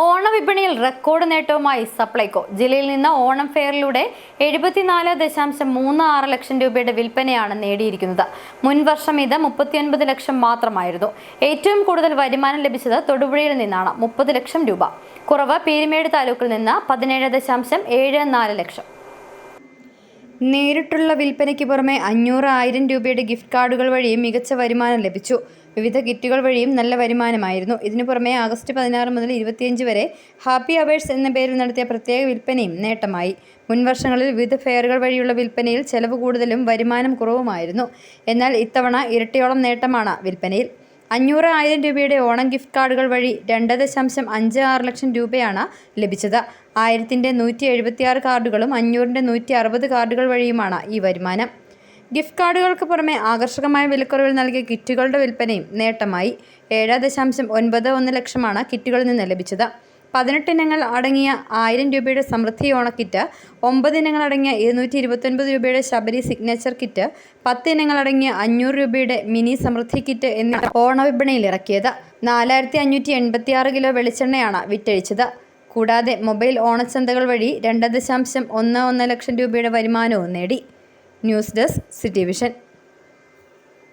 ഓണവിപണിയിൽ record നേട്ടവുമായി Supplyco. ജില്ലയിൽ നിന്ന് ഓണം ഫെയറിലൂടെ 74.36 ലക്ഷം രൂപയുടെ വിൽപ്പനയാണ് നേടിയിരിക്കുന്നത്. മുൻവർഷം ഇത് 39 ലക്ഷം മാത്രമായിരുന്നു. ഏറ്റവും കൂടുതൽ വരുമാനം ലഭിച്ചത് തൊടുപുഴയിൽ നിന്നാണ്, 30 ലക്ഷം രൂപ. കുറവ് പീരുമേട് താലൂക്കിൽ നിന്ന് 17.74 ലക്ഷം. നേരിട്ടുള്ള വിൽപ്പനയ്ക്ക് പുറമെ 500,000 രൂപയുടെ ഗിഫ്റ്റ് കാർഡുകൾ വഴിയും മികച്ച വരുമാനം ലഭിച്ചു. വിവിധ കിറ്റുകൾ വഴിയും നല്ല വരുമാനമായിരുന്നു. ഇതിനു പുറമെ ആഗസ്റ്റ് 16 മുതൽ 25 വരെ ഹാപ്പി അവേഴ്സ് എന്ന പേരിൽ നടത്തിയ പ്രത്യേക വിൽപ്പനയും നേട്ടമായി. മുൻവർഷങ്ങളിൽ വിവിധ ഫെയറുകൾ വഴിയുള്ള വിൽപ്പനയിൽ ചെലവ് കൂടുതലും വരുമാനം കുറവുമായിരുന്നു. എന്നാൽ ഇത്തവണ ഇരട്ടിയോളം നേട്ടമാണ് വിൽപ്പനയിൽ. 500,000 രൂപയുടെ ഓണം ഗിഫ്റ്റ് കാർഡുകൾ വഴി 2.56 ലക്ഷം രൂപയാണ് ലഭിച്ചത്. 1000-ന്റെ 176 കാർഡുകളും 500-ന്റെ 160 കാർഡുകൾ വഴിയുമാണ് ഈ വരുമാനം. ഗിഫ്റ്റ് കാർഡുകൾക്ക് പുറമെ ആകർഷകമായ വിലക്കുറവിൽ നൽകിയ കിറ്റുകളുടെ വിൽപ്പനയും നേട്ടമായി. 7.91 ലക്ഷമാണ് കിറ്റുകളിൽ നിന്ന് ലഭിച്ചത്. 18 ഇനങ്ങൾ അടങ്ങിയ 1000 രൂപയുടെ സമൃദ്ധി ഓണക്കിറ്റ്, 9 ഇനങ്ങൾ അടങ്ങിയ 229 രൂപയുടെ ശബരി സിഗ്നേച്ചർ കിറ്റ്, 10 ഇനങ്ങൾ അടങ്ങിയ 500 രൂപയുടെ മിനി സമൃദ്ധി കിറ്റ് എന്നിവ ഓണവിപണിയിൽ ഇറക്കിയത്. 4586 കിലോ വെളിച്ചെണ്ണയാണ് വിറ്റഴിച്ചത്. കൂടാതെ മൊബൈൽ ഓണച്ചന്തകൾ വഴി 2.11 ലക്ഷം രൂപയുടെ വരുമാനവും നേടി. News desk, city vision.